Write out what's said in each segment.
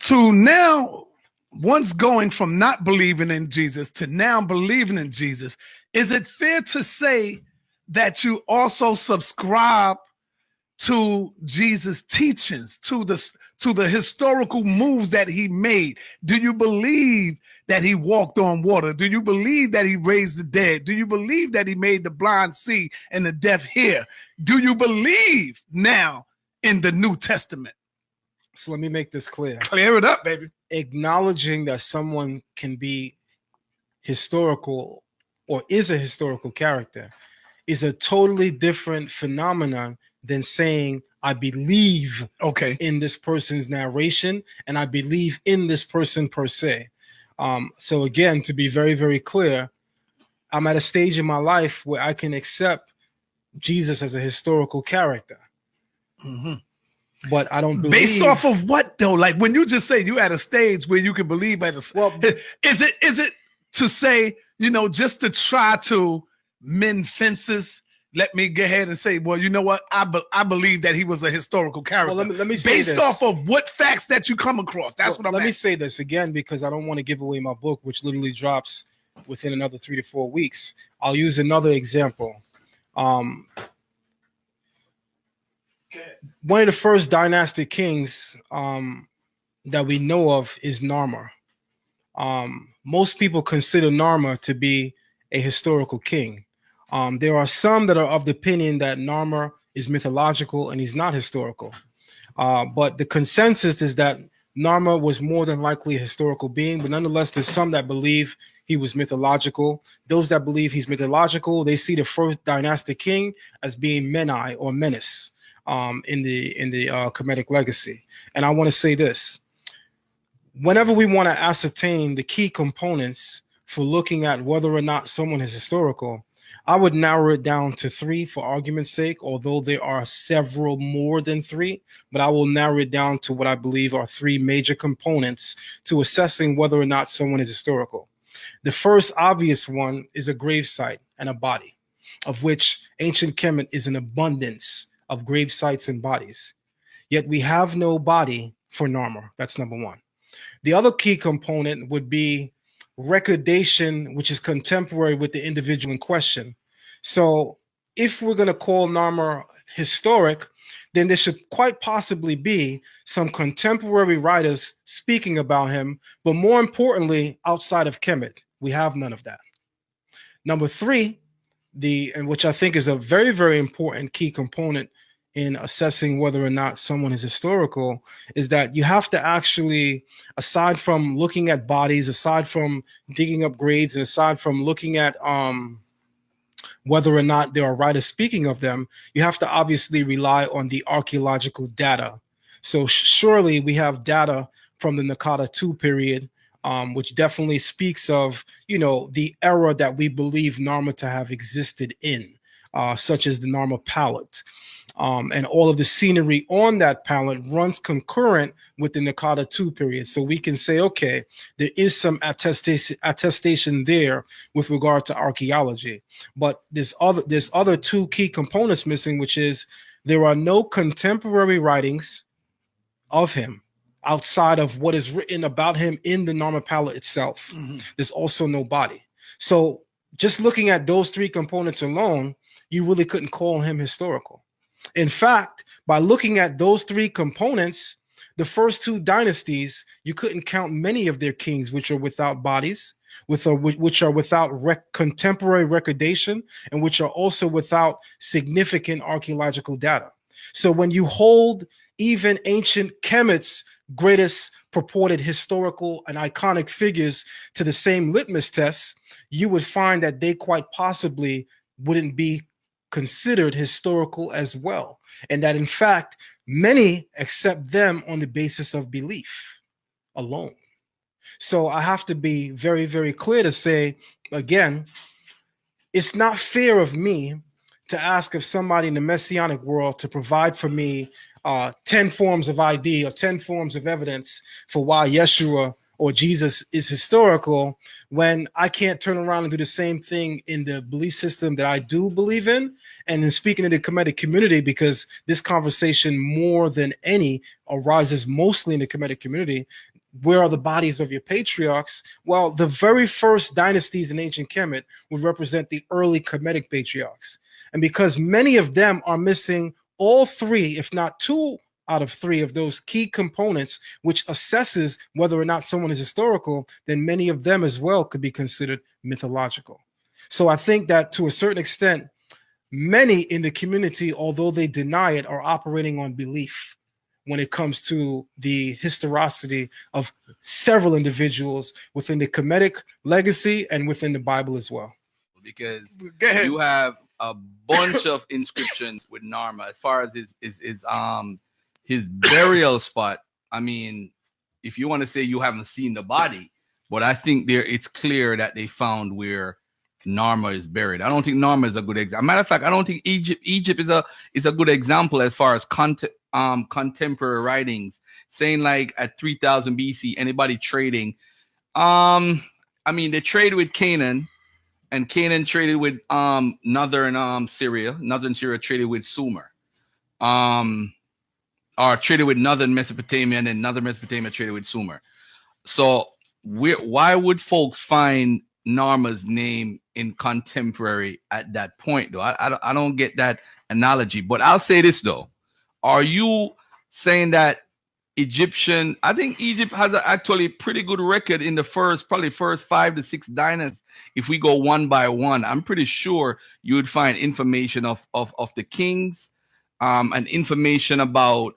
to now, once going from not believing in Jesus to now believing in Jesus, is it fair to say that you also subscribe to Jesus' teachings, to the historical moves that he made? Do you believe that he walked on water? Do you believe that he raised the dead? Do you believe that he made the blind see and the deaf hear? Do you believe now in the New Testament? So let me make this clear. Clear it up, baby. Acknowledging that someone can be historical or is a historical character is a totally different phenomenon than saying, I believe in this person's narration and I believe in this person per se. So again, to be very, very clear, I'm at a stage in my life where I can accept Jesus as a historical character. Mm-hmm. But I don't believe. Based off of what though? Like when you just say you at a stage where you can believe is it to say, just to try to mend fences? Let me go ahead and say, well, you know what? I believe that he was a historical character. Well, let me say based off of what facts that you come across. That's what I'm. Let me say this again because I don't want to give away my book, which literally drops within another 3 to 4 weeks. I'll use another example. One of the first dynastic kings that we know of is Narmer. Most people consider Narmer to be a historical king. There are some that are of the opinion that Narmer is mythological and he's not historical. But the consensus is that Narmer was more than likely a historical being, but nonetheless, there's some that believe he was mythological. Those that believe he's mythological, they see the first dynastic king as being Menai or Menes in the Kemetic legacy. And I want to say this. Whenever we want to ascertain the key components for looking at whether or not someone is historical, I would narrow it down to 3 for argument's sake, although there are several more than 3, but I will narrow it down to what I believe are 3 major components to assessing whether or not someone is historical. The first obvious one is a grave site and a body, of which ancient Kemet is an abundance of grave sites and bodies. Yet we have no body for Narmer. That's number 1. The other key component would be recordation, which is contemporary with the individual in question. So if we're going to call Narmer historic, then there should quite possibly be some contemporary writers speaking about him, but more importantly, outside of Kemet. We have none of that. Number 3, and which I think is a very, very important key component in assessing whether or not someone is historical, is that you have to actually, aside from looking at bodies, aside from digging up graves, and aside from looking at whether or not there are writers speaking of them, you have to obviously rely on the archaeological data. So surely we have data from the Nakata II period, which definitely speaks of, the era that we believe Narmer to have existed in, such as the Narmer palette. And all of the scenery on that palette runs concurrent with the Nakata II period. So we can say, okay, there is some attestation there with regard to archaeology. But there's other 2 key components missing, which is there are no contemporary writings of him outside of what is written about him in the Narmer palette itself. Mm-hmm. There's also no body. So just looking at those 3 components alone, you really couldn't call him historical. In fact, by looking at those 3 components, the first 2 dynasties, you couldn't count many of their kings, which are without bodies, which are without contemporary recordation, and which are also without significant archaeological data. So when you hold even ancient Kemet's greatest purported historical and iconic figures to the same litmus test, you would find that they quite possibly wouldn't be considered historical as well, and that in fact many accept them on the basis of belief alone. So I have to be very, very clear to say, again, it's not fair of me to ask of somebody in the messianic world to provide for me 10 forms of ID or 10 forms of evidence for why Yeshua or Jesus is historical, when I can't turn around and do the same thing in the belief system that I do believe in, and in speaking to the Kemetic community, because this conversation more than any arises mostly in the Kemetic community. Where are the bodies of your patriarchs? Well, the very first dynasties in ancient Kemet would represent the early Kemetic patriarchs. And because many of them are missing all three, if not two out of three of those key components, which assesses whether or not someone is historical, then many of them as well could be considered mythological. So I think that to a certain extent, many in the community, although they deny it, are operating on belief when it comes to the historicity of several individuals within the Kemetic legacy and within the Bible as well. Because you have a bunch of inscriptions with Narmer as far as his burial spot. I mean, if you want to say you haven't seen the body, but I think it's clear that they found where Narmer is buried. I don't think Narmer is a good example. Matter of fact, I don't think Egypt is a good example as far as contemporary writings saying like at 3000 BC anybody trading. I mean, they traded with Canaan, and Canaan traded with northern Syria. Northern Syria traded with Sumer. Or traded with northern Mesopotamia, and then northern Mesopotamia traded with Sumer. So why would folks find Narmer's name in contemporary at that point, though? I don't get that analogy. But I'll say this, though. Are you saying that Egyptian, I think Egypt has actually pretty good record in the first 5 to 6 dynasties. If we go one by one, I'm pretty sure you would find information of the kings, and information about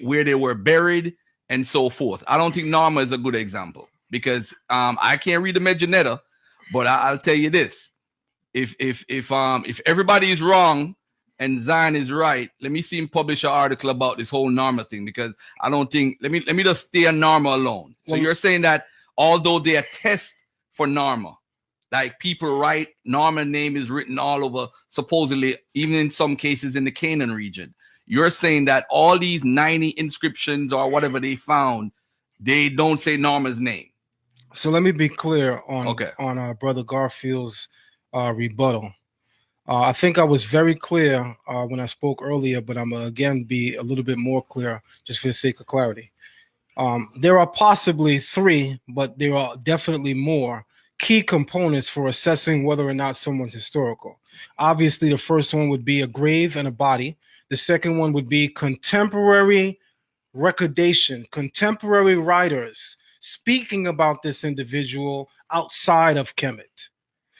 where they were buried and so forth. I don't think Narmer is a good example because I can't read the Meganetta, but I'll tell you this: if everybody is wrong and Zion is right, let me see him publish an article about this whole Narmer thing, because I don't think, let me just stay on Narmer alone. So you're saying that although they attest for Narmer, like people write, Narmer name is written all over, supposedly, even in some cases in the Canaan region. You're saying that all these 90 inscriptions or whatever they found, they don't say Narmer's name. So let me be clear on Brother Garfield's rebuttal. I think I was very clear when I spoke earlier, but I'm going to again be a little bit more clear just for the sake of clarity. There are possibly 3, but there are definitely more key components for assessing whether or not someone's historical. Obviously, the first one would be a grave and a body. The second one would be contemporary recordation, contemporary writers speaking about this individual outside of Kemet.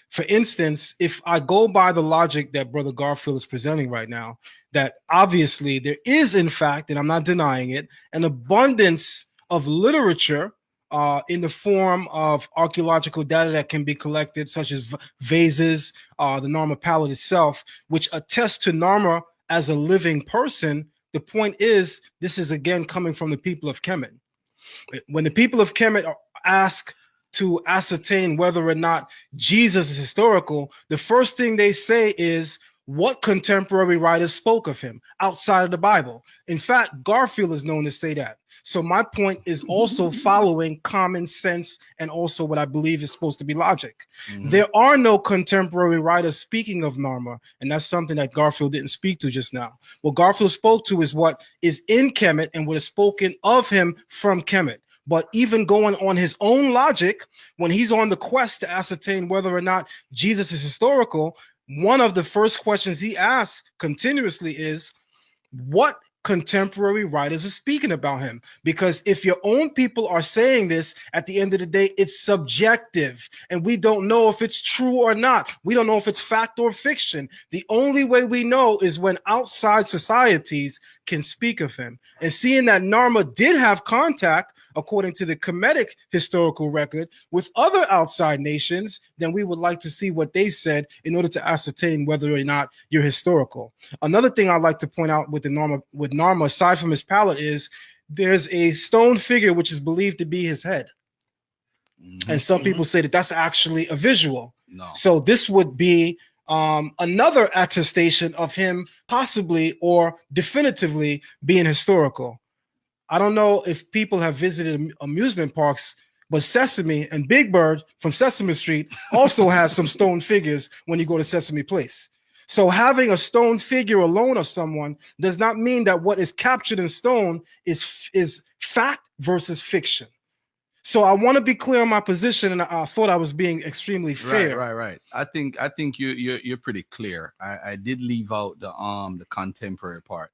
For instance, if I go by the logic that Brother Garfield is presenting right now, that obviously there is, in fact, and I'm not denying it, an abundance of literature in the form of archaeological data that can be collected, such as vases, the Narmer palette itself, which attests to Narmer as a living person. The point is, this is again coming from the people of Kemet. When the people of Kemet are asked to ascertain whether or not Jesus is historical, the first thing they say is what contemporary writers spoke of him outside of the Bible. In fact, Garfield is known to say that. So my point is also following common sense and also what I believe is supposed to be logic. There are no contemporary writers speaking of Narmer, and that's something that Garfield didn't speak to just now. What Garfield spoke to is what is in Kemet and what is spoken of him from Kemet. But even going on his own logic, when he's on the quest to ascertain whether or not Jesus is historical, one of the first questions he asks continuously is, what contemporary writers are speaking about him? Because if your own people are saying this, at the end of the day, it's subjective, and we don't know if it's true or not. We don't know if it's fact or fiction. The only way we know is when outside societies can speak of him. And seeing that Narmer did have contact, according to the Kemetic historical record, with other outside nations, then we would like to see what they said in order to ascertain whether or not you're historical. Another thing I'd like to point out with Narmer, aside from his palette, is there's a stone figure which is believed to be his head. And some people say that that's actually a visual. No. So this would be another attestation of him possibly or definitively being historical. I don't know if people have visited amusement parks But Sesame and Big Bird from Sesame Street also has some stone figures when you go to Sesame Place. So having a stone figure alone of someone does not mean that what is captured in stone is fact versus fiction. So I want to be clear on my position, and I thought I was being extremely fair. Right. I think you're pretty clear. I did leave out the contemporary part.